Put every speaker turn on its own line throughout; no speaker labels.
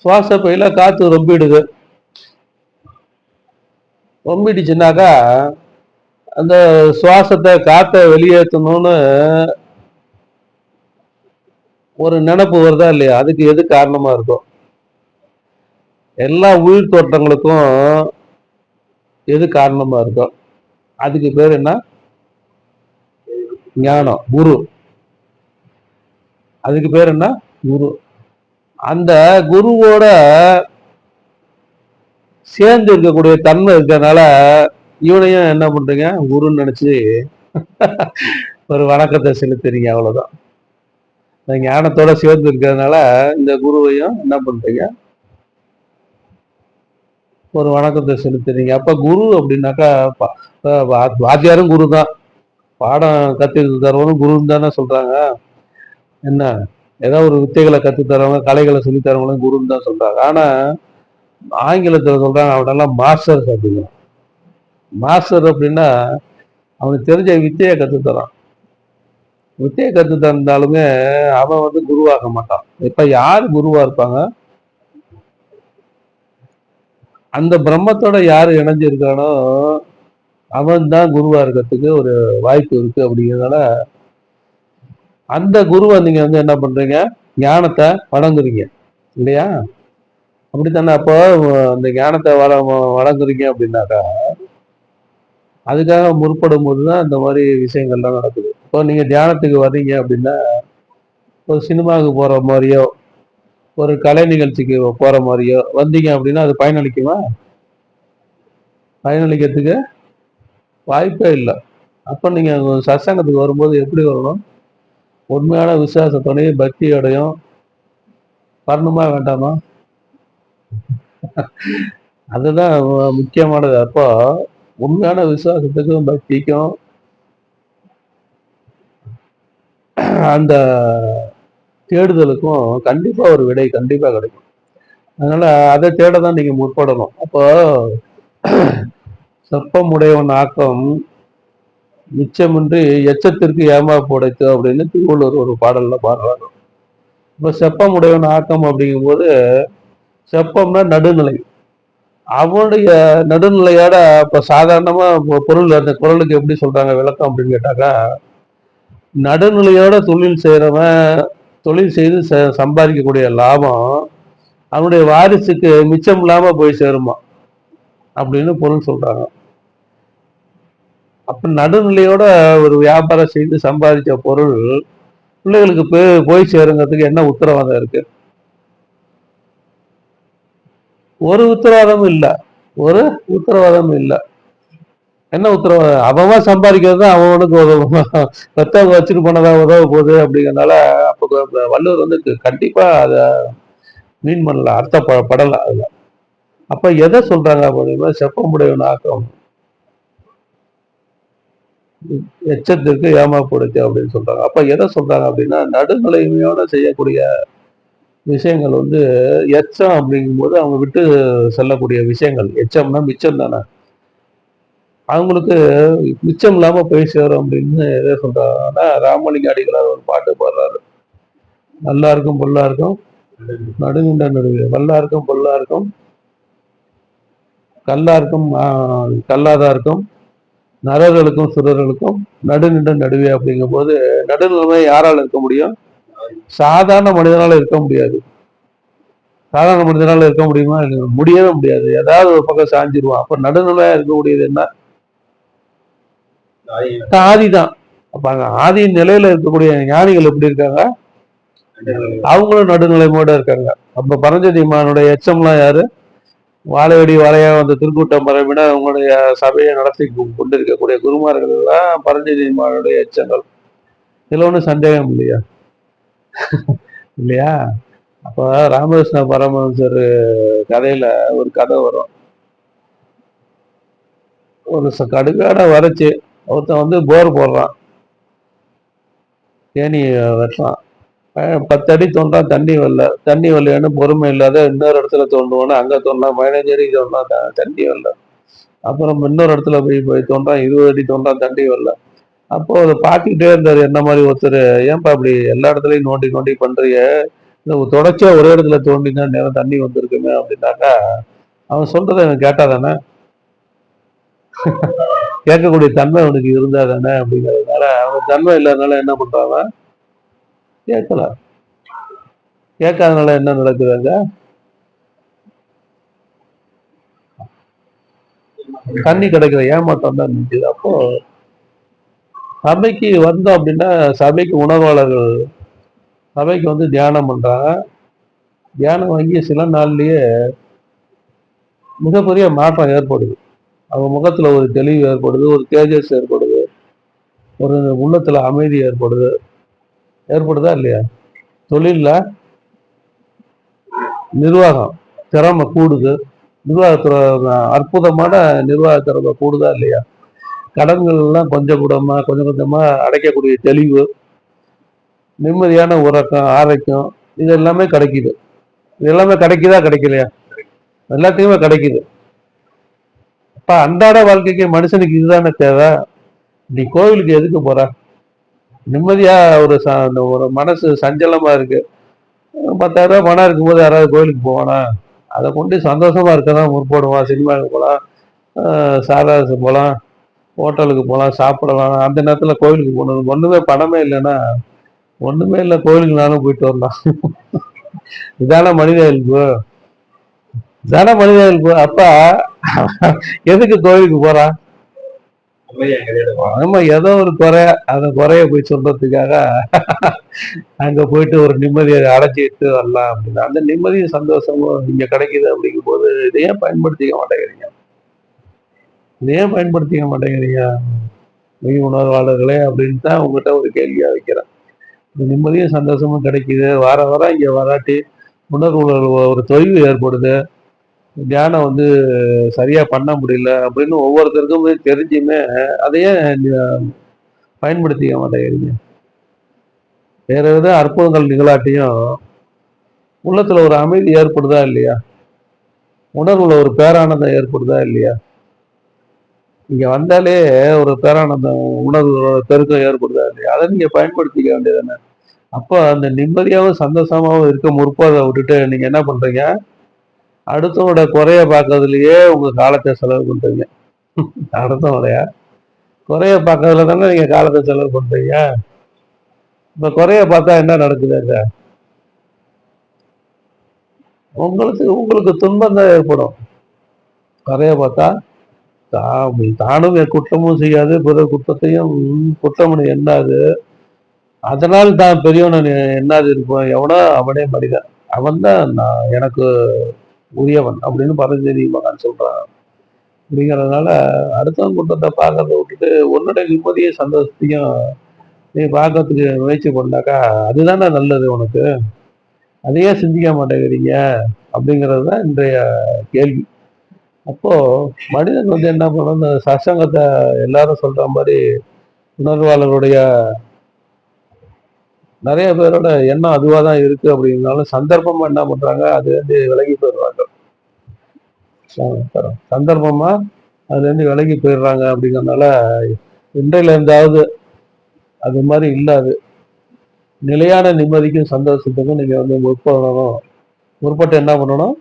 சுவாச பையில காத்து ரொம்பிடுது. ரொம்பிடுச்சுனாக்கா அந்த சுவாசத்தை காத்த வெளியேற்றணும்னு ஒரு நினைப்பு வருதா இல்லையா? அதுக்கு எது காரணமா இருக்கும்? எல்லா உயிர் தோற்றங்களுக்கும் எது காரணமா இருக்கும்? அதுக்கு பேர் என்ன? ஞானம், குரு. அதுக்கு பேர் என்ன? குரு. அந்த குருவோட சேர்ந்து இருக்கக்கூடிய தன்மை இருக்கிறதுனால இவனையும் என்ன பண்றீங்க? குருன்னு நினைச்சு ஒரு வணக்கத்தை செலுத்துறீங்க, அவ்வளவுதான். இந்த ஞானத்தோட சேர்ந்து இருக்கிறதுனால இந்த குருவையும் என்ன பண்றீங்க? ஒரு வணக்கத்தை செலுத்துறீங்க. அப்ப குரு அப்படின்னாக்கா வாத்தியாரும் குரு தான். பாடம் கத்து தரவனும் குருன்னு தானே சொல்றாங்க. என்ன ஏதாவது ஒரு வித்தைகளை கத்து தரவங்க, கலைகளை சொல்லி தரவங்களும் குருன்னு தான் சொல்றாங்க. ஆனா ஆங்கிலத்துல சொல்றாங்க அவனெல்லாம் மாஸ்டர்ஸ் அப்படிங்க. மாஸ்டர் அப்படின்னா அவனுக்கு தெரிஞ்ச வித்தையை கத்து தரான். வித்தையை கத்து தந்தாலுமே அவன் வந்து குருவாக மாட்டான். இப்ப யார் குருவா இருப்பாங்க? அந்த பிரம்மத்தோட யாரு இணைஞ்சிருக்கானோ அவன் தான் குருவா இருக்கிறதுக்கு ஒரு வாய்ப்பு இருக்கு. அப்படிங்கிறதுனால அந்த குருவை நீங்க வந்து என்ன பண்றீங்க? ஞானத்தை வழங்குறீங்க இல்லையா? அப்படித்தானே? அப்போ அந்த ஞானத்தை வழங்குறீங்க அப்படின்னாக்கா அதுக்காக முற்படும் போதுதான் இந்த மாதிரி விஷயங்கள்லாம் நடக்குது. இப்போ நீங்க தியானத்துக்கு வர்றீங்க அப்படின்னா ஒரு சினிமாவுக்கு போற மாதிரியோ ஒரு கலை நிகழ்ச்சிக்கு போற மாதிரியோ வந்தீங்க அப்படின்னா அது பயனளிக்குமா? பயனளிக்கிறதுக்கு வாய்ப்பே இல்லை. அப்ப நீங்க சத்சங்கத்துக்கு வரும்போது எப்படி வரணும்? உண்மையான விசுவாசத்தோடையும் பக்தியோடையும் வரணுமா வேண்டாமா? அதுதான் முக்கியமானது. அப்போ உண்மையான விசுவாசத்துக்கும் பக்திக்கும் அந்த தேடுதலுக்கும் கண்டிப்பா ஒரு விடை கண்டிப்பா கிடைக்கும். அதனால அதை தேடதான் நீங்க முற்படணும். அப்போ செப்பமுடையவன் ஆக்கம் மிச்சமின்றி எச்சத்திற்கு ஏமாப்பு உடைத்து அப்படின்னு திருவள்ளுவர் ஒரு பாடல்ல பாடுறாரு. இப்ப செப்பமுடையவன் ஆக்கம் அப்படிங்கும் போது செப்பம்னா நடுநிலை. அவனுடைய நடுநிலையோட இப்ப சாதாரணமா பொருள் அந்த குரலுக்கு எப்படி சொல்றாங்க விளக்கம் அப்படின்னு கேட்டாக்கா, நடுநிலையோட தொழில் செய்யறவன் தொழில் செய்து சம்பாதிக்கக்கூடிய லாபம் அவனுடைய வாரிசுக்கு மிச்சம் இல்லாம போய் சேருமா அப்படின்னு பொருள் சொல்றாங்க. அப்ப நடுநிலையோட ஒரு வியாபாரம் செய்து சம்பாதிச்ச பொருள் பிள்ளைகளுக்கு போய் சேருங்கிறதுக்கு என்ன உத்தரவாதம் இருக்கு? ஒரு உத்தரவாதமும் இல்லை. ஒரு உத்தரவாதமும் இல்லை. என்ன உத்தரவாதம்? அவன் சம்பாதிக்கிறது தான் அவனுக்கு பெத்தவங்க வச்சுட்டு போனதா உதவ போகுது. அப்படிங்கிறதுனால அப்போ வள்ளுவர் வந்து கண்டிப்பா அதை மீன் பண்ணல, அர்த்தப்படல அதுல. அப்ப எதை சொல்றாங்க அப்படின்னா செப்பமுடையவன் ஆக்கம் எச்சத்திற்கு ஏமாப்படுத்து அப்படின்னு சொல்றாங்க. அப்ப எதை சொல்றாங்க அப்படின்னா நடுநிலைமையோட செய்யக்கூடிய விஷயங்கள் வந்து எச்சம் அப்படிங்கும் போது அவங்க விட்டு செல்லக்கூடிய விஷயங்கள். எச்சம்னா மிச்சம் தானே, அவங்களுக்கு மிச்சம் இல்லாம போய் சேரும் அப்படின்னு எதை சொல்றாங்கன்னா ராமலிங்க அடிகளார் ஒரு பாட்டு பாடுறாரு. நல்லா இருக்கும் பொல்லா இருக்கும் நடுநின்ற நடுவே, வல்லா இருக்கும் பொல்லா இருக்கும் கல்லா இருக்கும் கல்லாதா இருக்கும் நரர்களுக்கும் சுரர்களுக்கும் நடுநின்ற நடுவே. அப்படிங்கும் போது நடுநிலைமை யாரால் இருக்க முடியும்? சாதாரண மனிதனால இருக்க முடியாது. சாதாரண மனிதனால இருக்க முடியுமா? முடியவே முடியாது. ஏதாவது ஒரு பக்கம் சாஞ்சிருவான். அப்ப நடுநிலையா இருக்கக்கூடியது என்ன? ஆதிதான். அப்ப அங்க ஆதி நிலையில இருக்கக்கூடிய ஞானிகள் எப்படி இருக்காங்க? அவங்களும் நடுநிலைமையோட இருக்காங்க. அப்ப பரஞ்சோதிமானுடைய எச்சம்லாம் யாரு? வாழையடி வாழையா வந்த திருக்கூட்ட மரபின உங்களுடைய சபையை நடத்தி கொண்டிருக்கக்கூடிய குருமார்கள் எல்லாம் பரஞ்சோதிமானுடைய எச்சங்கள். இதுல ஒன்றும் சந்தேகம் இல்லையா? இல்லையா? அப்ப ராமகிருஷ்ண பரமஹம்சர் கதையில ஒரு கதை வரும். ஒரு கடுகாட வரைச்சு ஒருத்தன் வந்து போர் போடுறான், தேனி வெட்டுறான். 10 அடி தோன்றான், தண்ணி வரல. தண்ணி வரலன்னு பொறுமை இல்லாத இன்னொரு இடத்துல தோண்டுவோன்னு அங்க தோன்றான், 15 அடி தோன்றான், தண்ணி வரல. அப்புறம் இன்னொரு இடத்துல போய் தோன்றான், 20 அடி தோன்றான், தண்ணி வரல. அப்போ அதை பார்த்துக்கிட்டே இருந்தாரு. என்ன மாதிரி ஒருத்தர், ஏன்பா அப்படி எல்லா இடத்துலையும் நோண்டி நோண்டி பண்றிய, தொடர்ச்சியா ஒரே இடத்துல தோண்டினா நேரம் தண்ணி வந்திருக்குமே அப்படின்னாக்கா அவன் சொல்றதை அவன் கேட்டா தானே, கேட்கக்கூடிய தன்மை அவனுக்கு இருந்தா தானே அப்படிங்கிறதுனால அவன் தன்மை இல்லாதனால என்ன பண்றாங்க, கேட்கல. கேட்காதனால என்ன நடக்குதுங்க, தண்ணி கிடைக்கிற ஏமாற்றம் தான் நிற்குது. அப்போ சபைக்கு வந்தோம் அப்படின்னா சபைக்கு உணர்வாளர்கள் சபைக்கு வந்து தியானம் பண்றாங்க. தியானம் வாங்கி சில நாள்லயே மிகப்பெரிய மாற்றம் ஏற்படுது. அவங்க முகத்துல ஒரு தெளிவு ஏற்படுது, ஒரு தேஜஸ் ஏற்படுது, ஒரு உள்ளத்துல அமைதி ஏற்படுது. ஏற்படுதா இல்லையா? தொழில்ல நிர்வாகம் திறமை கூடுது. நிர்வாகத்துல அற்புதமான நிர்வாக திறமை கூடுதா இல்லையா? கடன்கள் எல்லாம் கொஞ்சம் கூடமா கொஞ்சம் கொஞ்சமா அடைக்கக்கூடிய தெளிவு, நிம்மதியான உறக்கம், ஆரோக்கியம், இது எல்லாமே கிடைக்குது. இது எல்லாமே கிடைக்குதா கிடைக்கலையா? எல்லாத்தையுமே கிடைக்குது. அப்ப அன்றாட வாழ்க்கைக்கு மனுஷனுக்கு இதுதானே தேவை. நீ கோவிலுக்கு எதுக்கு போற? நிம்மதியா ஒரு மனசு சஞ்சலமா இருக்கு, 10,000 பணம் இருக்கும்போது யாராவது கோவிலுக்கு போவானா? அதை கொண்டு சந்தோஷமா இருக்கதான் முற்படுவான். சினிமாவுக்கு போகலாம், சாராசுக்கு போகலாம், ஹோட்டலுக்கு போகலாம், சாப்பிடலாம். அந்த நேரத்துல கோவிலுக்கு போகணும். ஒண்ணுமே பணமே இல்லைன்னா ஒண்ணுமே இல்லை, கோவிலுக்கு நானும் போயிட்டு வரலாம். இதான மனித இயல்பு, இதான மனித இயல்பு. அப்ப எதுக்கு கோவிலுக்கு போறான்? ஆமா, ஏதோ ஒரு குறை, அந்த குறைய போய் சொல்றதுக்காக அங்க போயிட்டு ஒரு நிம்மதியை அடைச்சிட்டு வரலாம் அப்படின்னு. அந்த நிம்மதியும் சந்தோஷமும் இங்க கிடைக்குது அப்படிங்கும் போது இதை ஏன் பயன்படுத்திக்க மாட்டேங்கிறீங்க? இதை ஏன் பயன்படுத்திக்க மாட்டேங்கிறீங்க மெய் உணர்வாளர்களே அப்படின்னு தான் உங்ககிட்ட ஒரு கேள்வியா வைக்கிறேன். இந்த நிம்மதியும் சந்தோஷமும் கிடைக்குது, வார வாரம் இங்க வராட்டி உணர்வுகள் ஒரு தொய்வு ஏற்படுது, தியானம் வந்து சரியா பண்ண முடியல அப்படின்னு ஒவ்வொருத்தருக்கும் தெரிஞ்சுமே அதையே பயன்படுத்திக்க மாட்டேங்கிறீங்க. வேற ஏதாவது அற்புதங்கள் நிகழாட்டியும் உள்ளத்துல ஒரு அமைதி ஏற்படுதா இல்லையா? உணர்வுல ஒரு பேரானந்தம் ஏற்படுதா இல்லையா? இங்க வந்தாலே ஒரு பேரானந்தம், உணர்வு பெருக்கம் ஏற்படுதா இல்லையா? அதை நீங்க பயன்படுத்திக்க வேண்டியதானே. அப்போ அந்த நிம்மதியாகவும் சந்தோஷமாவும் இருக்க முற்பதை விட்டுட்டு நீங்க என்ன பண்றீங்க, அடுத்தவங்களோட குறைய பார்க்கறதுலயே உங்க காலத்தை செலவு பண்றீங்க. அடுத்தவங்களுடைய குறைய பார்க்கறதுல தானே நீங்க காலத்தை செலவு பண்றீங்க. இப்ப குறைய பார்த்தா என்ன நடக்குதுங்க? உங்களுக்கு உங்களுக்கு துன்பம் தான் ஏற்படும். குறைய பார்த்தா தானும் குற்றமும் செய்யாது, பிறர் குற்றத்தையும் குற்றம் எண்ணாது, அதனால் தான் பெரியவன் எண்ணாது இருப்பான். எவனோ அவனே மனிதன், அவன் தான் நான் எனக்கு உரியவன் அப்படின்னு பரஞ்சோதி மகான் சொல்றான். அப்படிங்கிறதுனால அடுத்தவன் குற்றத்தை பார்க்கறத விட்டுட்டு உன்னுடைய நிம்மதியை சந்தோஷத்தையும் நீ பார்க்கறதுக்கு முயற்சி பண்ணாக்கா அதுதானே நல்லது உனக்கு. அதையே சிந்திக்க மாட்டேங்கிறீங்க அப்படிங்கிறது தான் இன்றைய கேள்வி. அப்போ மனிதன் வந்து என்ன பண்ணணும், இந்த சத்சங்கத்தை எல்லாரும் சொல்ற மாதிரி உணர்வாளர்களுடைய நிறைய பேரோட எண்ணம் அதுவாக தான் இருக்கு. அப்படின்னாலும் சந்தர்ப்பமா என்ன பண்றாங்க, அது வந்து விலகி போயிடுறாங்க. சந்தர்ப்பமா அதுல இருந்து விலகி போயிடுறாங்க. அப்படிங்கறதுனால இன்றையில இருந்தாவது அது மாதிரி இல்லாது நிலையான நிம்மதிக்கும் சந்தோஷத்துக்கும் நீங்க வந்து முற்படணும். முற்பட்டு என்ன பண்ணணும்,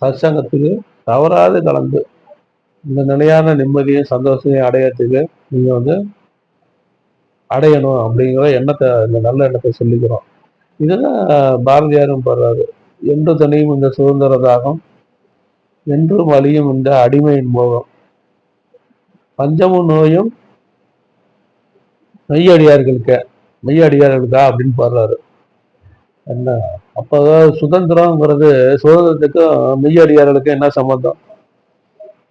சத்சங்கத்துக்கு தவறாது கலந்து இந்த நிலையான நிம்மதியும் சந்தோஷத்தையும் அடையறதுக்கு நீங்க வந்து அடையணும் அப்படிங்கிற எண்ணத்தை, இந்த நல்ல எண்ணத்தை சொல்லிக்கிறோம். இதுதான் பாரதியாரும் பாடுறாரு. என்று தனியும் இந்த சுதந்திர தாகம், என்றும் அழியும் இந்த அடிமையின் மோகம், பஞ்சமும் நோயும் மெய்யடியார்களுக்க மெய்யடியார்களுக்கா அப்படின்னு பாடுறாரு. என்ன அப்போ சுதந்திரங்கிறது, சுதந்திரத்துக்கும் மெய்யடியார்களுக்கும் என்ன சம்பந்தம்?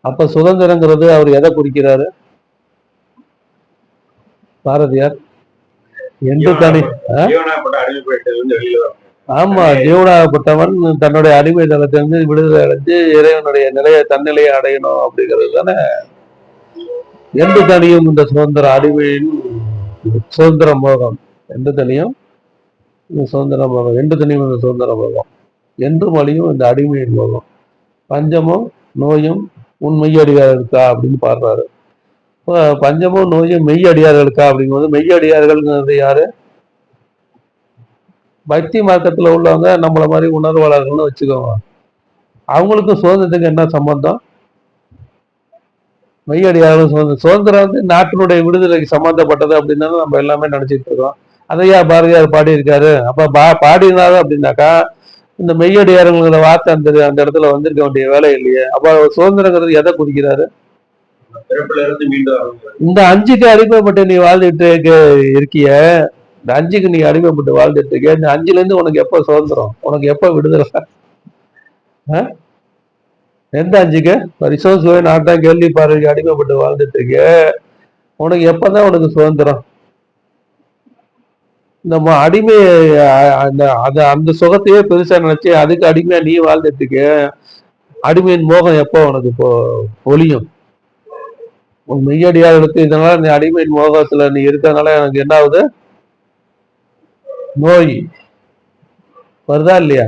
அப்ப சுதந்திரங்கிறது அவர் எதை குறிக்கிறாரு பாரதியார்? என்று தனி ஆமா, ஜீவனாகப்பட்டவன் தன்னுடைய அடிமை தளத்திலிருந்து விடுதலை அடைஞ்சு இறைவனுடைய நிலையை தன்னிலையை அடையணும் அப்படிங்கிறது தானே. என்று தனியும் இந்த சுதந்திர அடிமையின் சுதந்திர மோகம், என்று தனியும் இந்த சுதந்திர மோகம், என்று தனியும் இந்த சுதந்திர மோகம், என்றும் அழியும் இந்த அடிமையின் மோகம், பஞ்சமும் நோயும் உன் மெய்யடியார்களுக்கா அப்படின்னு பாடுறாரு. இப்போ பஞ்சமும் நோயும் மெய்யடியார்களுக்கா அப்படிங்கும்போது மெய்யடியார்கள்ங்கிறது யாரு? பக்தி மார்க்கத்துல உள்ளவங்க நம்மள மாதிரி உணர்வாளர்கள்னு வச்சுக்கோங்க. அவங்களுக்கும் சுதந்திரத்துக்கு என்ன சம்பந்தம்? மெய்யடியாரும் சுதந்திரம் வந்து நாட்டினுடைய விடுதலைக்கு சம்பந்தப்பட்டது அப்படின்னு நம்ம எல்லாமே நினைச்சிட்டு இருக்கோம். அதையா பாரதியார் பாடியிருக்காரு. அப்ப பாடினாரு அப்படின்னாக்கா இந்த மெய்யடியாருங்கிற வார்த்தை அந்த இடத்துல வந்திருக்க வேண்டிய வேலை இல்லையே. அப்ப சுதந்திரங்கிறது எதை குறிக்கிறாரு? இந்த 5க்கு அடிமைப்பட்டு நீ வாழ்ந்துட்டு இருக்கிய, இந்த 5க்கு நீ அடிமைப்பட்டு வாழ்ந்துட்டு இருக்க. இந்த 5ல இருந்து உனக்கு எப்ப சுதந்திரம்? உனக்கு எப்ப விடுதலை? எந்த 5க்கு? பரிசோம் சுவை நாட்டம் கேள்வி பார்வைக்கு அடிமைப்பட்டு வாழ்ந்துட்டு இருக்க. உனக்கு எப்பதான் உனக்கு சுதந்திரம்? நம்ம அடிமை அந்த சுகத்தையே பெருசா நினைச்சு அதுக்கு அடிமையா நீ வாழ்ந்துட்டு இருக்க. அடிமையின் மோகம் எப்போ உனக்கு இப்போ ஒளியும்? உன் மெய்யடியார்களுக்கு இதனால நீ அடிமையின் மோகத்துல நீ இருக்கிறதுனால எனக்கு என்ன ஆகுது? நோய் வருதா இல்லையா?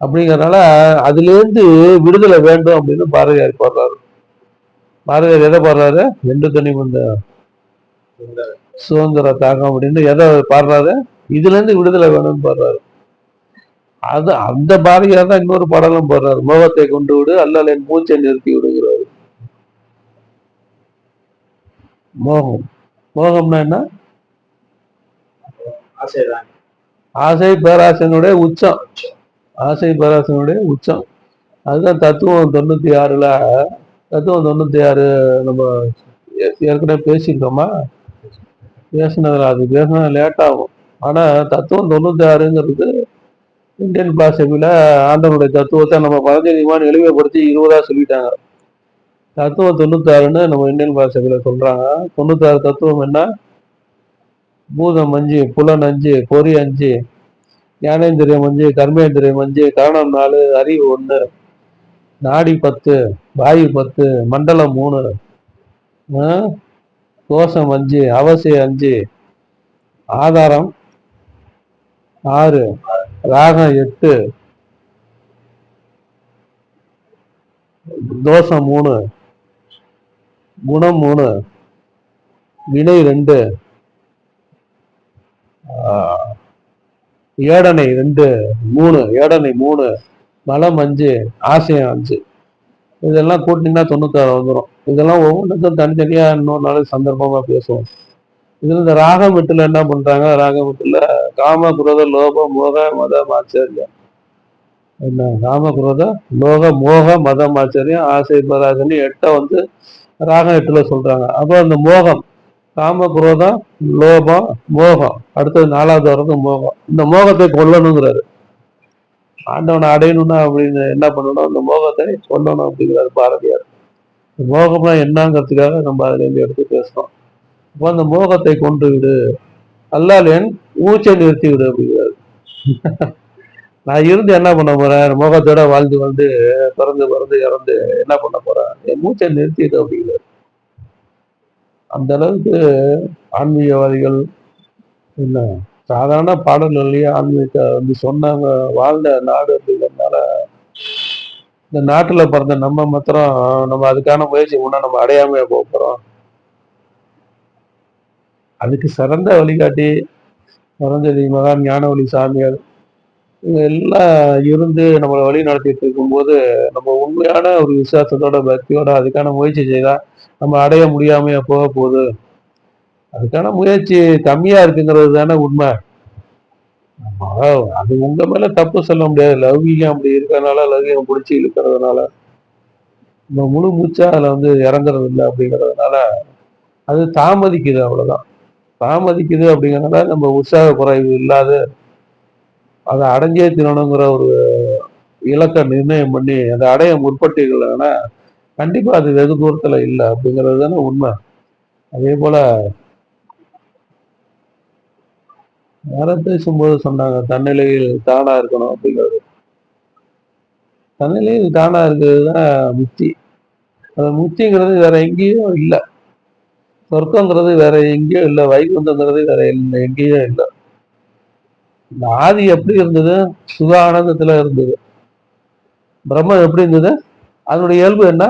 அப்படிங்கறதுனால அதுல இருந்து விடுதலை வேண்டும் அப்படின்னு பாரதியார் போடுறாரு. பாரதியார் எதை போடுறாரு? ரெண்டு தனி வந்த சுதந்திர தாகம் அப்படின்னு எதை பாடுறாரு? இதுல இருந்து விடுதலை வேணும்னு பாடுறாரு. அது அந்த பாரதியார் தான் இன்னொரு பாடலும் போடுறாரு. மோகத்தை கொண்டு விடு அல்லல் என் மூச்சை நிறுத்தி விடுகிறாரு. மோகம் மோகம்னா என்ன? ஆசை பேராசையினுடைய உச்சம். ஆசை பேராசையினுடைய உச்சம். அதுதான் தத்துவம் 96ல தத்துவம் 96 நம்ம ஏற்கனவே பேசியிருக்கோமா? பேசினதுல அது பேசினா லேட் ஆகும். ஆனா தத்துவம் 96ங்கிறது இந்தியன் பிலாசபில ஆண்டவனுடைய தத்துவத்தை நம்ம பதஞ்சலிமான் எளிமைப்படுத்தி 20ஆ சொல்லிட்டாங்க. தத்துவம் 96ன்னு நம்ம இந்தியன் பிலாசபில சொல்றாங்க. 96 தத்துவம் என்ன? பூதம் 5, புலன் 5, பொறி 5, ஞானேந்திரியம் 5, கர்மேந்திரியம் 5, கரணம் 4, அறிவு 1, நாடி 10, வாயு 10, மண்டலம் 3, கோஷம் 5, அவசியம் 5, ஆதாரம் 6, ராகம் 8, தோஷம் 3, குணம் 3, வினை 2, ஏடனை 2, 3, ஏடனை 3, மலம் 5, ஆசையம் 5. இதெல்லாம் கூட்டிங்கன்னா 96 வந்துடும். இதெல்லாம் ஒவ்வொன்றுக்கும் தனித்தனியா இன்னொரு நாள் சந்தர்ப்பமா பேசுவோம். இதுல இந்த ராகமெட்டுல என்ன பண்றாங்க? ராகமெட்டுல காம குரோத லோக மோக மத ஆச்சரியம் என்ன? காம குரோத லோக மோக மதம் ஆச்சரியம் ஆசை பராசனி 8 வந்து ராகம் 8ல சொல்றாங்க. அப்போ அந்த மோகம் காம குரோதம் லோகம் மோகம் அடுத்தது 4வது வர்றது மோகம். இந்த மோகத்தை கொல்லணுங்கிறாரு. ஆண்டவனை அடையணும்னா அப்படின்னு என்ன பண்ணணும்? அந்த மோகத்தை கொல்லணும் அப்படிங்கிறாரு பாரதியார். மோகம்னா என்னங்கிறதுக்காக நம்ம அதுல இருந்து எடுத்து பேசுறோம். அப்போ அந்த மோகத்தை கொண்டு விடு அல்லால் என் மூச்சை நிறுத்தி விடு அப்படிங்கிறாரு. நான் இருந்து என்ன பண்ண போறேன்? மோகத்தோட வாழ்ந்து வந்து பிறந்து இறந்து என்ன பண்ண போறேன்? என் மூச்சை நிறுத்திடு அப்படிங்கிறாரு. அந்த அளவுக்கு ஆன்மீகவாதிகள் என்ன சாதாரண பாடல்கள்லயே ஆன்மீகத்தை வந்து சொன்னாங்க. வாழ்ந்த நாடு அப்படிங்கிறதுனால இந்த நாட்டுல பிறந்த நம்ம மாத்திரம் நம்ம அதுக்கான முயற்சி முன்னா நம்ம அடையாமையா போக போறோம். அதுக்கு சிறந்த வழிகாட்டி பரஞ்சோதி மகான் ஞானவழி சாமியார் இவங்க எல்லாம் இருந்து நம்மளை வழி நடத்திட்டு இருக்கும்போது நம்ம உண்மையான ஒரு விசுவாசத்தோட பக்தியோட அதுக்கான முயற்சி செய்தா நம்ம அடைய முடியாமையா போக போகுது. அதுக்கான முயற்சி கம்மியா இருக்குங்கிறது தானே உண்மை. அது உங்க மேல தப்பு சொல்ல முடியாது. லௌகீகம் அப்படி இருக்கிறதுனால லௌகீகம் பிடிச்சி இழுக்கிறதுனால நம்ம முழு மூச்சா அதுல வந்து இறங்குறது இல்லை அப்படிங்கிறதுனால அது தாமதிக்குது. அவ்வளவுதான். தாமதிக்குது அப்படிங்கிறதுனால நம்ம உற்சாக குறைவு இல்லாத அதை அடைஞ்சே தினணுங்கிற ஒரு இலக்கை நிர்ணயம் பண்ணி அதை அடைய முற்பட்டீர்கள்னா கண்டிப்பா அது வெகு தூரத்துல இல்லை அப்படிங்கிறது தானே உண்மை. அதே போல வேற பேசும்போது சொன்னாங்க தன்னிலையில் தானா இருக்கணும் அப்படிங்கிறது. தன்னிலையில் தானா இருக்கிறதுதான் முக்தி. அந்த முக்திங்கிறது வேற எங்கேயும் இல்லை. சொர்க்கங்கிறது வேற எங்கேயும் இல்லை. வைகுந்தங்கிறது வேற எங்கேயும் இல்லை. இந்த ஆதி எப்படி இருந்தது? சுக ஆனந்தத்துல இருந்தது. பிரம்மம் எப்படி இருந்தது? அதனுடைய இயல்பு என்ன?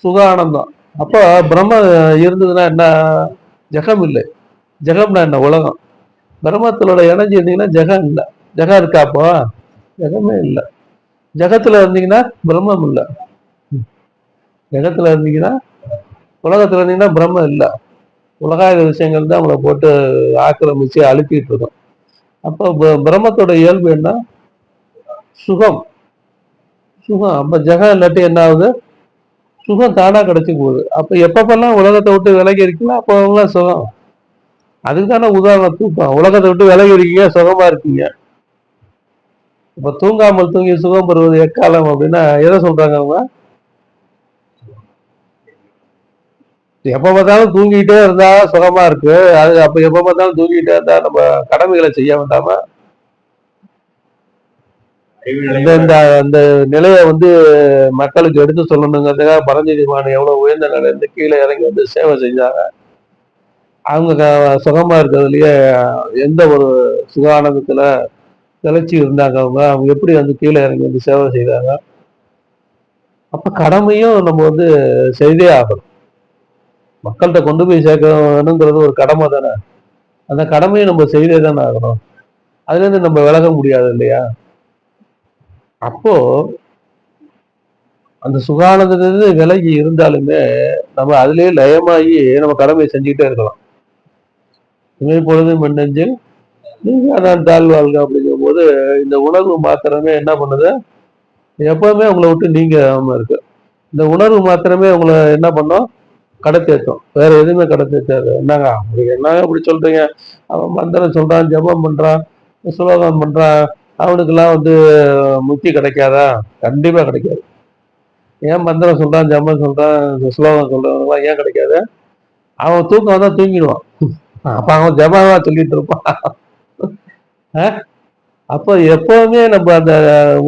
சுக ஆனந்தம். அப்ப பிரம்ம இருந்ததுன்னா என்ன? ஜெகம் இல்லை. ஜெகம்னா என்ன? உலகம். பிரம்மத்திலோட இணைஞ்சு இருந்தீங்கன்னா ஜெகம் இல்லை. ஜெகம் இருக்கா அப்போ? ஜெகமே இல்லை. ஜெகத்துல இருந்தீங்கன்னா பிரம்மம் இல்லை. ஜெகத்துல இருந்தீங்கன்னா, உலகத்துல இருந்தீங்கன்னா பிரம்மம் இல்லை. உலகாயுத விஷயங்கள் தான் உங்களை போட்டு ஆக்கிரமிச்சு அழுத்திட்டு இருக்கோம். அப்போ பிரம்மத்தோட இயல்பு என்ன? சுகம். சுகம். அப்ப ஜெகம் இல்லாட்டி என்ன ஆகுது? சுகம் தானா கிடைச்சி போகுது. அப்ப எப்பப்பெல்லாம் உலகத்தை விட்டு விலகி இருக்கீங்களோ அப்பெல்லாம் சுகம். அதுக்கு தானே உதாரணம் தூக்கம். உலகத்தை விட்டு விலகி இருக்கீங்க, சுகமா இருக்கீங்க. இப்ப தூங்காமல் தூங்கி சுகம் பெறுவது எக்காலம் அப்படின்னா எதை சொல்றாங்க அவங்க? எப்ப பார்த்தாலும் தூங்கிட்டே இருந்தா சுகமா இருக்கு. அது அப்ப எப்ப பார்த்தாலும் தூங்கிட்டே இருந்தா நம்ம கடமைகளை செய்ய வேண்டாமா? இந்த அந்த நிலையை மக்களுக்கு எடுத்து சொல்லணுங்கிறதுக்காக பரஞ்சோதிமான் எவ்வளவு உயர்ந்த நிலையில கீழே இறங்கி சேவை செஞ்சாங்க. அவங்க சுகமா இருக்கிறதுலயே எந்த ஒரு சுகானந்தத்துல திளைச்சி இருந்தாங்க. அவங்க எப்படி கீழே இறங்கி சேவை செய்தாங்க. அப்ப கடமையும் நம்ம செய்தே ஆகணும். மக்கள்கிட்ட கொண்டு போய் சேர்க்கணுங்கிறது ஒரு கடமை தானே. அந்த கடமையை நம்ம செய்தே தானே ஆகணும். அதுல இருந்து நம்ம விலக முடியாது இல்லையா? அப்போ அந்த சுகானந்திலிருந்து விலகி இருந்தாலுமே நம்ம அதுலயே லயமாகி நம்ம கடமையை செஞ்சுக்கிட்டே இருக்கலாம். இமை பொழுதும் மின்னஞ்சில் நான் தாழ்வாழ்க அப்படிங்கும் போது இந்த உணர்வு மாத்திரமே என்ன பண்ணுது? எப்பவுமே உங்களை விட்டு நீங்காம இருக்கு. இந்த உணர்வு மாத்திரமே உங்களை என்ன பண்ணும்? கடத்தேற்றும். வேற எதுவுமே கடத்தேற்றாது. என்னங்க அப்படி சொல்றீங்க? அவன் மந்திரம் சொல்றான், ஜபம் பண்றான், சுலோகம் பண்றான், அவனுக்கெல்லாம் முக்தி கிடைக்காதா? கண்டிப்பா கிடைக்காது. ஏன் மந்திரம் சொல்றான், ஜபம் சொல்றான், சுலோகம் சொல்றான் ஏன் கிடைக்காது? அவன் தூக்கம் தான் தூங்கிடுவான். அப்ப அவன் ஜபமா சொல்லிட்டு இருப்பான். அப்போ எப்பவுமே நம்ம அந்த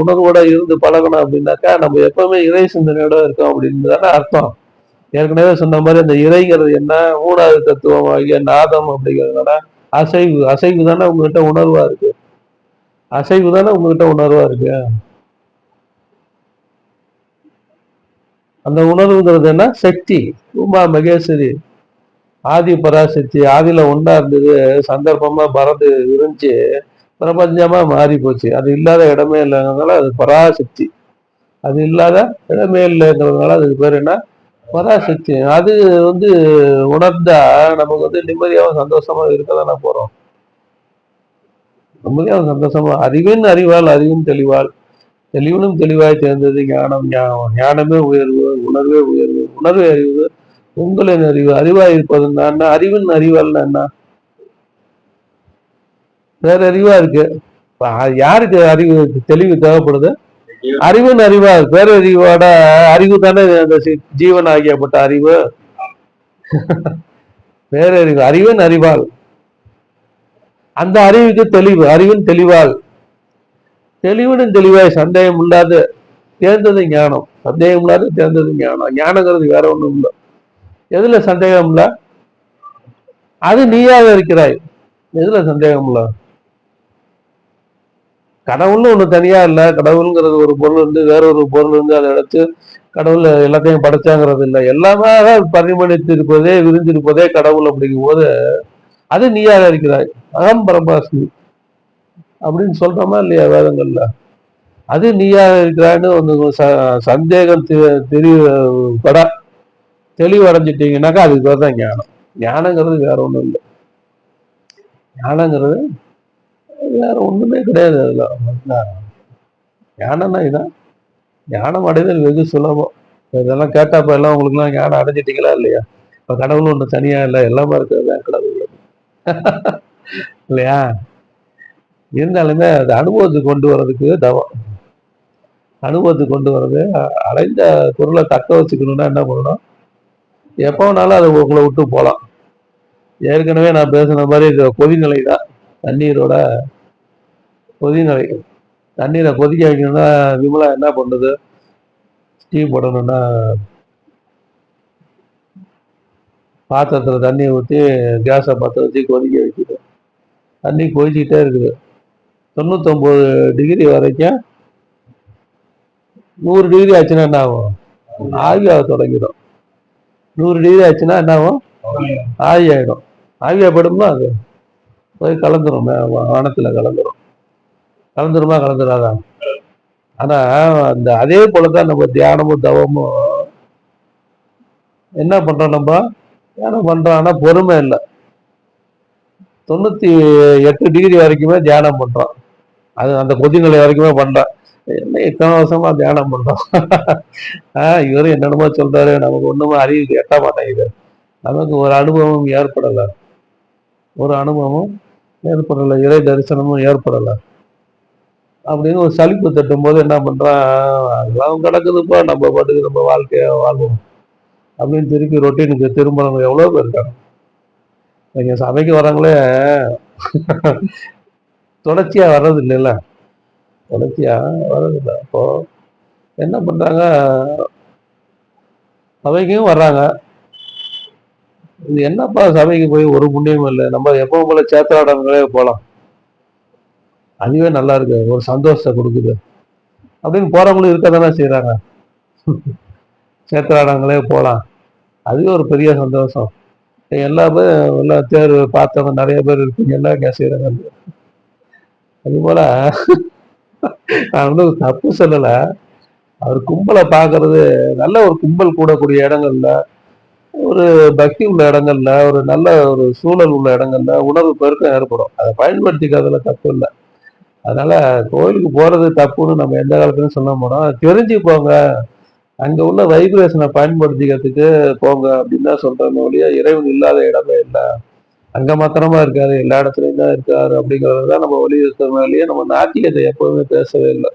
உணர்வோட இருந்து பழகணும் அப்படின்னாக்கா நம்ம எப்பவுமே இறை சிந்தனையோட இருக்கோம் அப்படின்னு தானே அர்த்தம். ஏற்கனவே சொன்ன மாதிரி அந்த இறைங்கிறது என்ன? மூணாவது தத்துவம் ஆகிய நாதம் அப்படிங்கிறதுனால அசைவு. அசைவு தானே உங்ககிட்ட உணர்வா இருக்கு. அசைவு தானே உங்ககிட்ட உணர்வா இருக்கு. அந்த உணர்வுங்கிறது என்ன? சக்தி. உமா மகேஸ்வரி, ஆதி பராசக்தி. ஆதியில ஒன்றா இருந்தது, சந்தர்ப்பமா பறந்து விரிஞ்சு பிரபஞ்சமா மாறி போச்சு. அது இல்லாத இடமே இல்லைங்கிறதுனால அது பராசக்தி. அது இல்லாத இடமே இல்லைங்கிறதுனால அதுக்கு பேர் என்ன? பராசக்தி. அது உணர்ந்தா நமக்கு நிம்மதியாகவும் சந்தோஷமா இருக்கதானே போறோம். நிம்மதியாகவும் சந்தோஷமா அறிவின் அறிவால் அறிவும் தெளிவால் தெளிவனும் தெளிவாய் தேர்ந்தது ஞானம். ஞானமே உயர்வு, உணர்வே உயர்வு, உணர்வே அறிவு, உங்களின் அறிவு. அறிவாய் இருப்பது என்ன? அறிவின் அறிவால் என்ன? வேற அறிவா இருக்கு. யாருக்கு அறிவு தெளிவு தேவைப்படுது? அறிவின் அறிவா, பேரறிவோட அறிவு தானே அந்த ஜீவன் ஆகியப்பட்ட அறிவு. பேரறிவு, அறிவின் அறிவால். அந்த அறிவுக்கு தெளிவு, அறிவின் தெளிவால். தெளிவுடன் தெளிவாய் சந்தேகம் இல்லாத தேர்ந்தது ஞானம். சந்தேகம் இல்லாத தேர்ந்தது ஞானம். ஞானங்கிறது வேற ஒண்ணும் இல்லை. எதுல சந்தேகம் இல்ல? அது நீயாக இருக்கிறாய். எதுல சந்தேகம் இல்ல? கடவுள்னு ஒண்ணு தனியா இல்ல. கடவுள்ங்கிறது ஒரு பொருள் வேற ஒரு பொருள் அதை எடுத்து கடவுள் எல்லாத்தையும் படைச்சாங்கிறது இல்லை. எல்லாமே பரிமணித்திருப்பதே, விரிந்திருப்பதே கடவுள் அப்படிங்கும் போது அது நீயாக இருக்கிறாய். அகம் பிரம்மாஸ்மி அப்படின்னு சொல்றோமா இல்லையா வேதங்கள்ல? அது நீயாக இருக்கிறான்னு சந்தேகம் தெளிவடைஞ்சிட்டீங்கன்னாக்கா அதுக்கு பேர் தான் ஞானம். ஞானங்கிறது வேற ஒண்ணும் இல்லை. ஞானங்கிறது வேற ஒண்ணுமே கிடையாது. அதுல ஞானம்னா இதான். ஞானம் அடைதல் வெகு சுலபம். இதெல்லாம் கேட்டாப்ப எல்லாம் உங்களுக்கு எல்லாம் ஞானம் அடைஞ்சிட்டீங்களா இல்லையா? இப்ப கடவுள் ஒண்ணு தனியா இல்லை, எல்லாமே இருக்கிறது கடவுள் இல்லையா? இருந்தாலுமே அது அனுபவத்துக்கு கொண்டு வர்றதுக்கு தவம். அனுபவத்துக்கு கொண்டு வர்றது, அடைந்த பொருளை தக்க வச்சுக்கணும்னா என்ன பண்ணணும்? எப்போ வேணாலும் அது உங்களை விட்டு போகலாம். ஏற்கனவே நான் பேசுன மாதிரி இது கொதிநிலை தான். தண்ணீரோட கொதிநிலை. தண்ணீரை கொதிக்க வைக்கணும்னா விமலா என்ன பண்ணுது? டீ போடணும்னா பாத்திரத்தில் தண்ணியை ஊற்றி கேஸை பற்ற வச்சு கொதிக்க வைக்குது. தண்ணி கொதிச்சுக்கிட்டே இருக்குது. 99 டிகிரி வரைக்கும். 100 டிகிரி ஆச்சுன்னா என்ன ஆகும்? ஆவியாக தொடங்கிடும். 100 டிகிரி ஆச்சுன்னா என்ன ஆகும்? ஆவி ஆயிடும். ஆவியாகப்படும்னா அது போய் கலந்துரும், வானத்துல கலந்துரும். கலந்துருமா கலந்துராதா? ஆனா அந்த அதே போலதான் நம்ம தியானமும் தவமும் என்ன பண்றோம் நம்ம? தியானம் பண்றோம், ஆனா பொறுமை இல்லை. 98 டிகிரி வரைக்குமே தியானம் பண்றோம். அது அந்த கொதிநிலை வரைக்குமே பண்றோம். என்ன இத்தனை வருஷமா தியானம் பண்றோம். இவரு என்னென்னமோ சொல்றாரு, நமக்கு ஒண்ணுமே அறிவுக்கு எட்ட மாட்டேங்குது. நமக்கு ஒரு அனுபவம் ஏற்படல, ஒரு அனுபவமும் ஏற்படல, இறை தரிசனமும் ஏற்படல அப்படின்னு ஒரு சலிப்பு தட்டும் போது என்ன பண்றான், அதெல்லாம் கிடக்குதுப்பா, நம்ம பாட்டுக்கு நம்ம வாழ்க்கைய வாழ்வோம் அப்படின்னு திருப்பி ரொட்டீனுக்கு திரும்புறவங்க எவ்வளவு பேர் இருக்காங்க. நீங்க சபைக்கு வர்றவங்களே தொடர்ச்சியா வர்றது இல்லைல்ல, தொடர்ச்சியா வர்றதில்லை. அப்போ என்ன பண்றாங்க, சபைக்கும் வர்றாங்க. இது என்னப்பா சபைக்கு போய் ஒரு புண்ணியமும் இல்லை, நம்ம எப்பவும் போல சேத்திராடங்களே போகலாம், அதுவே நல்லா இருக்கு, ஒரு சந்தோஷத்தை கொடுக்குது அப்படின்னு போறவங்களும் இருக்க தானே செய்யறாங்க. சேத்திராடங்களே போகலாம், அதுவே ஒரு பெரிய சந்தோஷம். எல்லா பேரும் எல்லாம் தேர்வு பார்த்தவங்க நிறைய பேர் இருப்பீங்க, எல்லாம் இங்கே செய்யறாங்க. அது போல நான் வந்து தப்பு சொல்லலை, அவர் கும்பலை பார்க்கறது, நல்ல ஒரு கும்பல் கூடக்கூடிய இடங்கள்ல, ஒரு பக்தி உள்ள இடங்கள்ல, ஒரு நல்ல ஒரு சூழல் உள்ள இடங்கள்ல உணர்வு பெருக்கம் ஏற்படும். அதை பயன்படுத்திக்கிறதுல தப்பு இல்லை. அதனால கோயிலுக்கு போறது தப்புன்னு நம்ம எந்த காலத்துலயும் சொல்ல போனோம். தெரிஞ்சு போங்க, அங்க உள்ள வைப்ரேஷனை பயன்படுத்திக்கிறதுக்கு போங்க அப்படின்னு தான் சொல்றேன் ஒழிய, இறைவன் இல்லாத இடமே இல்லை, அங்க மாத்திரமா இருக்காரு, எல்லா இடத்துலயும் தான் இருக்காரு அப்படிங்கறதுதான் நம்ம வலியுறுத்தனாலேயே நம்ம நாத்திகத்தை எப்பவுமே பேசவே இல்லை,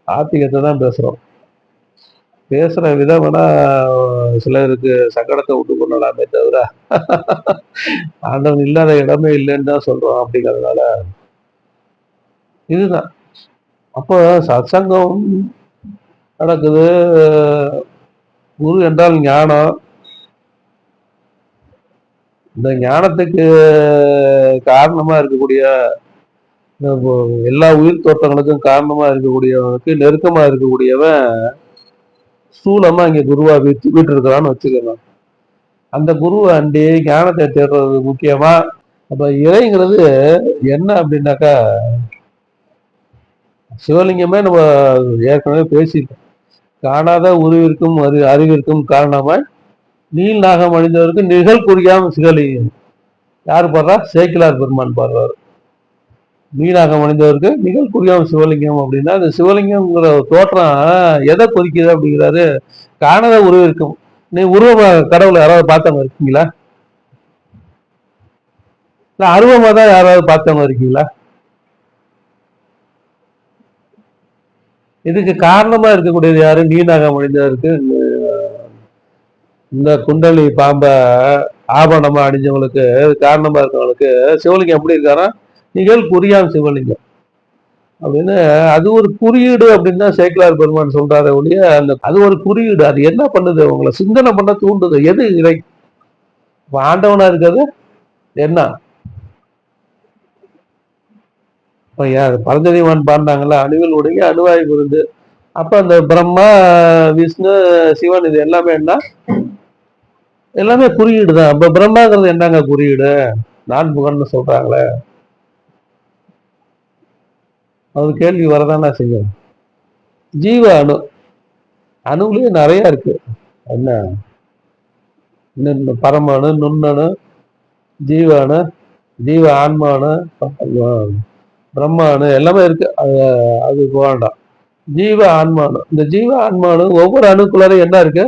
ஆத்திகத்தை தான் பேசுறோம். பேசுற விதம் வேணா சிலருக்கு சங்கடத்தை விட்டு கொள்ளலாமே தவிர, ஆண்டவன் இல்லாத இடமே இல்லைன்னு தான் சொல்றோம். அப்படிங்கிறதுனால இதுதான். அப்போ சத்சங்கம் நடக்குது. குரு என்றால் ஞானம். இந்த ஞானத்துக்கு காரணமா இருக்கக்கூடிய, எல்லா உயிர் தோற்றங்களுக்கும் காரணமா இருக்கக்கூடியவனுக்கு நெருக்கமா இருக்கக்கூடியவன் ஸ்தூலமா இங்க குருவா வீட்டு இருக்கிறான்னு வச்சுக்கலாம். அந்த குருவை அண்டி ஞானத்தை தேடுறது முக்கியமா. அப்ப இறைங்கிறது என்ன அப்படின்னாக்கா, சிவலிங்கமே நம்ம ஏற்கனவே பேசிட்டோம். காணாத உருவிற்கும் அறிவிற்கும் காரணமாய் நீல் நாகம் அணிந்தவருக்கு நிகழ் குறியாம சிவலிங்கம். யாரு பாடுறா? சேக்கிலார் பெருமான் பாடுறாரு. நீனாகம் அணிந்தவருக்கு நிகழ் குறியாம சிவலிங்கம் அப்படின்னா, அந்த சிவலிங்கம்ங்கிற தோற்றம் எதை குறிக்குது அப்படிங்கிறாரு. காணாத உருவிற்கும். நீ உருவமா கடவுளை யாராவது பார்த்தவங்க இருக்கீங்களா? இல்ல அருவமா தான் யாராவது பார்த்தவங்க இருக்கீங்களா? இதுக்கு காரணமா இருக்கக்கூடியது யாரு? நீனாகம் அணிந்தவருக்கு இந்த குண்டலி பாம்ப ஆபரணமா அணிஞ்சவங்களுக்கு காரணமா இருக்கவங்களுக்கு சிவலிங்கம் எப்படி இருக்காரா? நிகழ் குறியாம் சிவலிங்கம் அப்படின்னு. அது ஒரு குறியீடு அப்படின்னு தான் சேக்கிலார் பெருமான் சொல்றாரு ஒழிய, அது ஒரு குறியீடு. அது என்ன பண்ணுது? உங்களை சிந்தனை பண்ண தூண்டுது. எது இறை? ஆண்டவனா இருக்கிறது என்ன? இப்ப யார் பரஞ்சதிமான் பாடினாங்கல்ல, அணுவில் உடைய அணுவாய் விருந்து. அப்ப அந்த பிரம்மா, விஷ்ணு, சிவன் இது எல்லாமே என்ன? எல்லாமே குறியீடு தான். அப்ப பிரம்மாங்கிறது என்னங்க குறியீடு? நான் புகழ்னு சொல்றாங்களே, அது கேள்வி வரதானா செய்யும். ஜீவ அணு, அணுலயே நிறைய இருக்கு. என்ன? பரமாணு, நுண்ணணு, ஜீவாணு, ஜீவ ஆன்மானு, பிரம்மாணு எல்லாமே இருக்கு. அது வேண்டாம். ஜீவ ஆன்மானு, இந்த ஜீவ ஆன்மானு ஒவ்வொரு அணுக்குள்ளாரும் என்ன இருக்கு?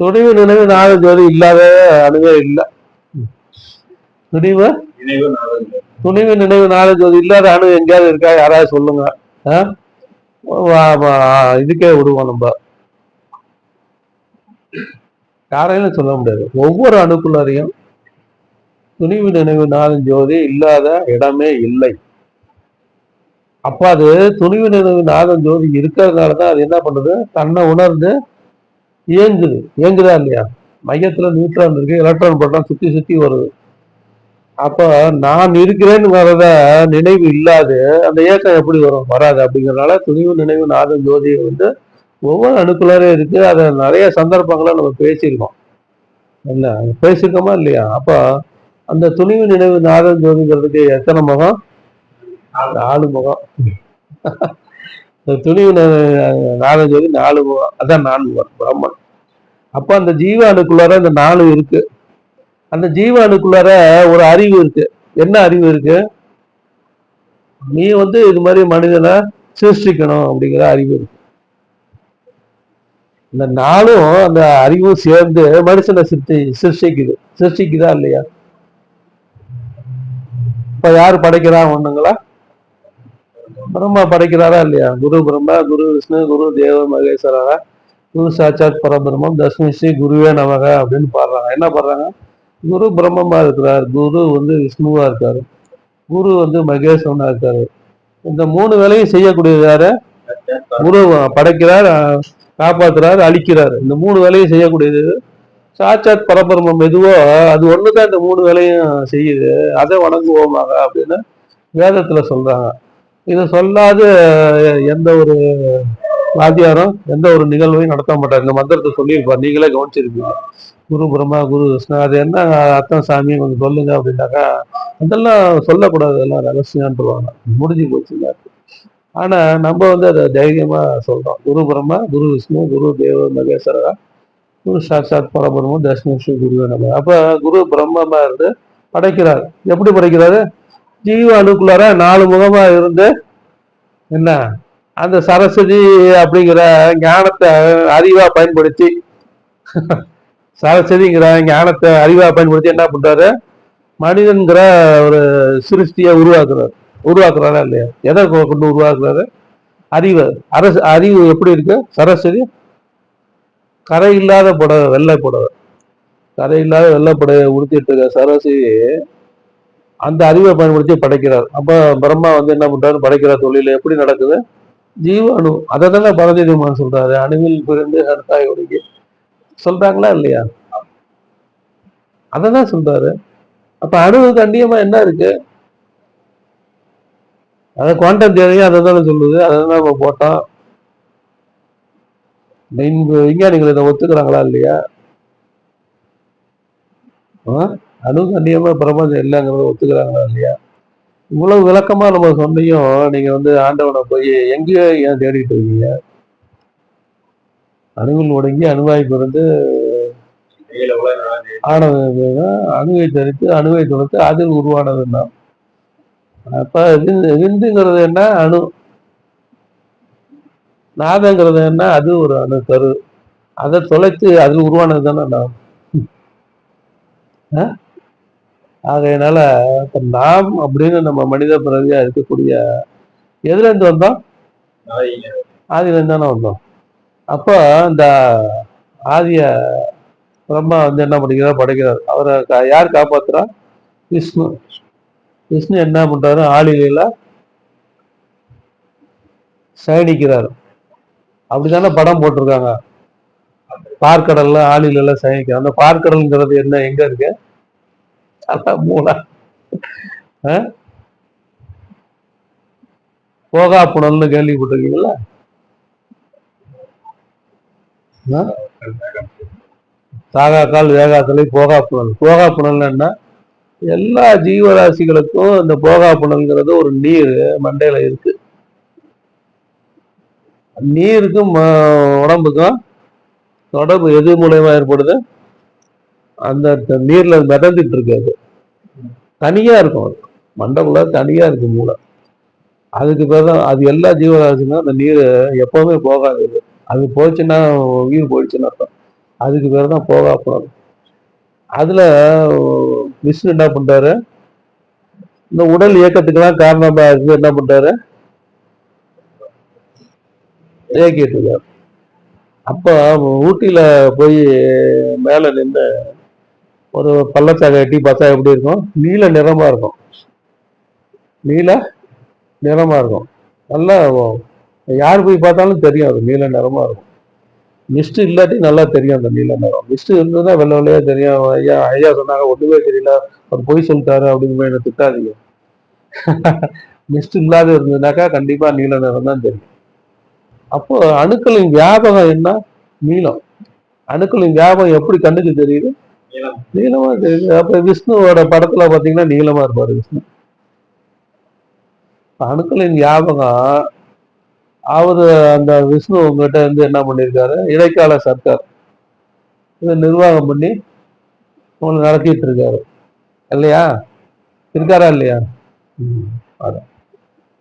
துணிவு நினைவு நாத ஜோதி இல்லாத அணுவே இல்லை. துணிவு துணிவு நினைவு நாத ஜோதி இல்லாத அணு எங்கேயாவது இருக்கா? யாராவது சொல்லுங்க. இதுக்கே விடுவோம் நம்ம, யாரையும் சொல்ல முடியாது. ஒவ்வொரு அணுக்குள்ளாரையும் துணிவு நினைவு நாதம் ஜோதி இல்லாத இடமே இல்லை. அப்ப அது துணிவு நினைவு நாதம் ஜோதி இருக்கிறதுனாலதான் அது என்ன பண்ணுது? தன்னை உணர்ந்து இயங்குது. இயங்குதா இல்லையா? மையத்துல நியூட்ரான் இருக்கு, எலக்ட்ரான் புரோட்டான் சுத்தி சுத்தி வருது. அப்ப நான் இருக்கிறேன்னு வர்றத நினைவு இல்லாது அந்த இயக்கம் எப்படி வரும்? வராது. அப்படிங்கிறதுனால துணிவு நினைவு நாதம் ஜோதி வந்து ஒவ்வொரு அணுக்குள்ளாரே இருக்கு. அதை நிறைய சந்தர்ப்பங்களை நம்ம பேசியிருக்கோம், இல்ல பேசியிருக்கோமா இல்லையா? அப்ப அந்த துணிவு நினைவு நாதம் ஜோதிங்கிறதுக்கு எத்தனை முகம்? 4 முகம். துணிவு நாதம் ஜோதி 4 முகம், அதான் 4 முகம் பிரம்மன். அப்ப அந்த ஜீவ அணுக்குள்ளார அந்த 4 இருக்கு. அந்த ஜீவ அணுக்குள்ளார ஒரு அறிவு இருக்கு. என்ன அறிவு இருக்கு? நீ இது மாதிரி மனிதனை சிருஷ்டிக்கணும் அப்படிங்கிற அறிவு இருக்கு. இந்த 4ம் அந்த அறிவும் சேர்ந்து மனுஷனை சிருஷ்டிக்குதா இல்லையா? இப்ப யாரு படைக்கிறா? ஒண்ணுங்களா? பிரம்மா படைக்கிறாரா இல்லையா? குரு பிரம்மா, குரு விஷ்ணு, குரு தேவ மகேஸ்வரா, குரு சாட்சாத் பரபிரம்மம் தஸ்மை ஸ்ரீ குருவே நமக அப்படின்னு பாடுறாங்க. என்ன பாடுறாங்க? குரு பிரம்மமா இருக்கிறார், குரு விஷ்ணுவா இருக்காரு, குரு மகேஸ்வரனா இருக்காரு. இந்த 3 வேலையும் செய்யக்கூடியது யாரு? குரு. படைக்கிறார், காப்பாத்துறாரு, அழிக்கிறாரு. இந்த 3 வேலையும் செய்யக்கூடியது சாட்சாத் பரபிரம்மம் எதுவோ அது ஒண்ணுதான் இந்த 3 வேலையும் செய்யுது. அதை வணங்குவோமாக அப்படின்னு வேதத்துல சொல்றாங்க. இதை சொல்லாது எந்த ஒரு வாத்தியாரும் எந்த ஒரு நிகழ்வையும் நடத்த மாட்டார். இந்த மந்திரத்தை சொல்லியிருப்பார், நீங்களே கவனிச்சிருப்பீங்க. குரு பிரம்மா, குரு விஷ்ணு, அது என்ன அர்த்தம் சாமி கொஞ்சம் சொல்லுங்க அப்படின்னாக்கா, அதெல்லாம் சொல்லக்கூடாது, அதெல்லாம் ரகசியம்ன்றவாங்க, முடிஞ்சு போச்சுங்க. ஆனா நம்ம அதை தைரியமா சொல்றோம். குரு பிரம்மா, குரு விஷ்ணு, குரு தேவ மகேஸ்வரா, குரு சாட்சாத் பரபிரம்மம் தஸ்மை ஸ்ரீ குருவே நமக. அப்ப குரு பிரம்மமா இருந்து படைக்கிறார். எப்படி படைக்கிறாரு? ஜீவ அணுக்குள்ளார 4 முகமா இருந்து என்ன அந்த சரஸ்வதி அப்படிங்கிற ஞானத்தை அறிவா பயன்படுத்தி, சரஸ்வதிங்கிற ஞானத்தை அறிவா பயன்படுத்தி என்ன பண்றாரு? மனிதன்கிற ஒரு சிருஷ்டியை உருவாக்குறாரா இல்லையா? எதை கொண்டு உருவாக்குறாரு? அறிவு. அறிவு எப்படி இருக்கு? சரஸ்வதி கரை இல்லாத புடவை, வெள்ளை புடவை, கரை இல்லாத வெள்ளை புடவை உடுத்திட்டு இருக்க சரஸ்வதி அந்த அறிவை பயன்படுத்தி படைக்கிறார். அப்ப பிரம்மா என்ன பண்றாரு? படைக்கிற தொழில் எப்படி நடக்குது? ஜீவ அணு. அதை தானே பரஞ்சோதிமான் சொல்றாரு, அணுவில் பிறந்து அடுத்தாய் ஒடுங்கி சொல்றாங்களா இல்லையா? அததான் சொல்றாரு. அப்ப அணுவுக்கு அந்நியமா என்ன இருக்கு? அதை குவாண்டம் தியரியும் அதை தானே சொல்லுது, அதை தான் நம்ம போட்டோம். விஞ்ஞானிகள் இதை ஒத்துக்கிறாங்களா இல்லையா? அணுவுக்கு அந்நியமா பிரபஞ்சம் இல்லைங்கிறத ஒத்துக்கிறாங்களா இல்லையா? இவ்வளவு விளக்கமா நம்ம சொன்னையும் நீங்க ஆண்டவனை போய் எங்கேயோ ஏன் தேடிட்டு இருக்கீங்க? அணுவில் ஒடுங்கி அணுவாய் பிறந்து ஆனது அணுவை தரித்து அணுவை தொடுத்து அதில் உருவானதுன்னா, அப்ப விந்துங்கிறது என்ன? அணு. நாதங்கிறது என்ன? அது ஒரு அணு கரு. அதை தொலைத்து அதில் உருவானது தானே நாம். ஆகையினால இப்ப நாம் அப்படின்னு நம்ம மனித பிறவியா இருக்கக்கூடிய எதுல இருந்து வந்தோம்? ஆதியில இருந்து தானே வந்தோம். அப்போ இந்த ஆதிய பிரம்மா என்ன பண்ணிக்கிறார்? படைக்கிறார். அவரை யார் காப்பாத்துறா? விஷ்ணு. விஷ்ணு என்ன பண்றாரு? ஆளிலையில சயனிக்கிறார். அப்படித்தானே படம் போட்டிருக்காங்க. பார்க்கடல்ல ஆளில சயனிக்கிறார். அந்த பார்க்கடல்ங்கிறது என்ன? எங்க இருக்கு? மூளை. போகா புனல்னு கேள்விப்பட்டிருக்கீங்களா? சாகாக்கால் வேகாத்தலை போகா புனல். போகா புனல் என்ன? எல்லா ஜீவராசிகளுக்கும் இந்த போகா புனல்ங்கிறது ஒரு நீர் மண்டையில இருக்கு. நீருக்கும் உடம்புக்கும் தொடர்பு எது மூலயமா ஏற்படுது? அந்த நீர்ல மிதந்துட்டு இருக்காது, தனியா இருக்கும். மண்டக்குள்ள தனியா இருக்கு மூளை. அதுக்கு பேர்தான் அது எல்லா ஜீவராசிக்கும் அந்த நீர் எப்பவுமே போகாது. அது போச்சுன்னா உயிர் போயிடுச்சுன்னு அர்த்தம். அதுக்கு பேர் தான் போகா புனல். அதுல விஷ்ணு என்ன பண்றாரு? இந்த உடல் இயக்கத்துக்கெல்லாம் காரணமா இருக்கு. என்ன பண்றாரு? இயக்கிட்டு இருக்காரு. அப்ப ஊட்டியில போய் மேல நின்று ஒரு பள்ளத்தாக்க எட்டி பார்த்தா எப்படி இருக்கும்? நீல நிறமா இருக்கும். நீல நிறமா இருக்கும். நல்லா யார் போய் பார்த்தாலும் தெரியும், அது நீல நிறமா இருக்கும். மிஸ்ட் இல்லாட்டி நல்லா தெரியும் அந்த நீல நிறம். மிஸ்ட் இருந்ததுன்னா வெள்ளை வெள்ளையா தெரியும். ஐயா ஐயா சொன்னாங்க ஒண்ணுமே தெரியல, அவர் பொய் சொல்லிட்டாரு அப்படின்னு என்ன திட்டாதீங்க. மிஸ்ட் இல்லாத இருந்ததுனாக்கா கண்டிப்பா நீல நிறம் தான் தெரியும். அப்போ அணுக்களின் வியாபகம் என்ன? நீளம். அணுக்களின் வியாபகம் எப்படி கண்ணுக்கு தெரியுது? நீளமா தெரியுது. அப்ப விஷ்ணுவோட படத்துல பாத்தீங்கன்னா நீளமா இருப்பாரு விஷ்ணு. அணுக்களின் ஞாபகம் அவரு அந்த விஷ்ணு உங்ககிட்ட இருந்து என்ன பண்ணிருக்காரு, இடைக்கால சர்க்கார் இதை நிர்வாகம் பண்ணி உங்களுக்கு நடத்திட்டு இருக்காரு இல்லையா? இருக்காரா இல்லையா? அதான்.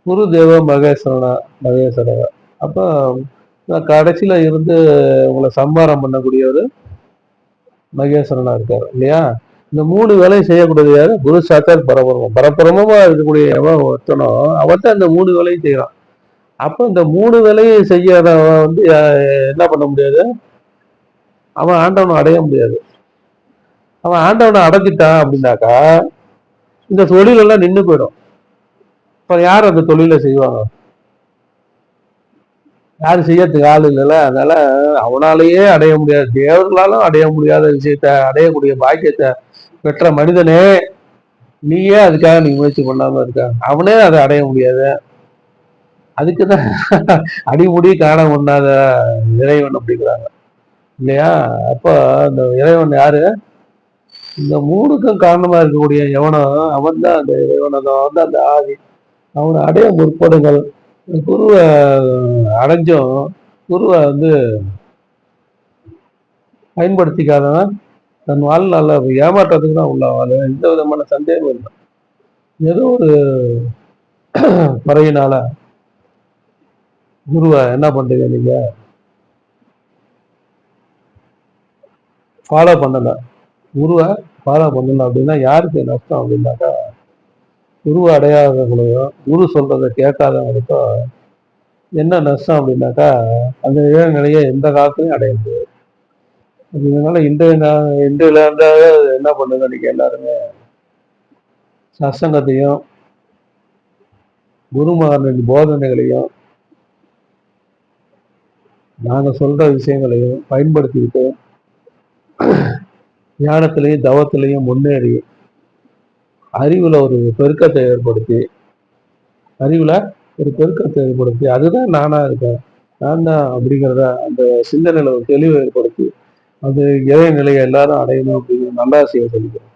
குரு தேவ மகேஸ்வரா. அப்போ கடைசியில இருந்து உங்களை சம்மாரம் பண்ணக்கூடியவர் மகேஸ்வரனா இருக்காரு இல்லையா? இந்த 3 வேலையும் செய்யக்கூடியது யாரு? குரு சாட்சாத் பரபிரமம். பரபிரமமா இருக்கக்கூடிய எவன் ஒருத்தனோ அவன்தான் இந்த 3 வேலையும் செய்யறான். அப்ப இந்த 3 வேலையும் செய்யறவன் வந்து என்ன பண்ண முடியாது? அவன் ஆண்டவனை அடைய முடியாது. அவன் ஆண்டவனை அடைஞ்சிட்டான் அப்படின்னாக்கா இந்த தொழில் எல்லாம் நின்று போயிடும். இப்ப யார் அந்த தொழிலை செய்வாங்க? யாரும் செய்யறதுக்கு ஆள் இல்லைல்ல. அதனால அவனாலேயே அடைய முடியாது, தேவர்களாலும் அடைய முடியாத விஷயத்த அடையக்கூடிய பாக்கியத்தை பெற்ற மனிதனே, நீயே அதுக்காக நீ முயற்சி பண்ணாம இருக்க. அவனே அதை அடைய முடியாது. அதுக்குதான் அடிமுடி காண ஒண்ணாத இறைவன் அப்படிங்கிறாங்க இல்லையா? அப்ப அந்த இறைவன் யாரு? இந்த 3க்கும் காரணமா இருக்கக்கூடிய எவனோ அவன் தான் அந்த இறைவன். அவன் தான் அந்த ஆதி. அவனை அடைய முற்படுங்கள். குருவை அடைஞ்சும் குருவை வந்து பயன்படுத்திக்காதவன் தன் வாழ்நாள ஏமாற்றத்துக்கு தான் உள்ளாவாது. எந்த விதமான சந்தேகமும் இல்லை. ஏதோ ஒரு குறையினால குருவை என்ன பண்றீங்க நீங்க ஃபாலோ பண்ணல. குருவை ஃபாலோ பண்ணல அப்படின்னா யாருக்கு நஷ்டம் அப்படின்னாக்கா, குருவை அடையாதவங்களையும் குரு சொல்றதை கேட்காதவங்களுக்கும் என்ன நஷ்டம் அப்படின்னாக்கா, அந்த இளநிலையை எந்த காலத்திலையும் அடைய முடியாது. அதனால இன்றையில இருந்தாவே என்ன பண்ணுங்க, நீங்க எல்லாருமே சத்சங்கத்தையும் குருமாரின் போதனைகளையும் நாங்க சொல்ற விஷயங்களையும் பயன்படுத்திக்கிட்டு ஞானத்திலையும் தவத்திலையும் முன்னேறி அறிவுல ஒரு பெருக்கத்தை ஏற்படுத்தி அதுதான் நானா இருக்கேன், நான் தான் அப்படிங்கிறத அந்த சிந்தனையில ஒரு தெளிவை ஏற்படுத்தி அது இறை நிலையை எல்லாரும் அடையணும் அப்படிங்கிற நல்ல ஆசையை சொல்லிக்கிறேன்.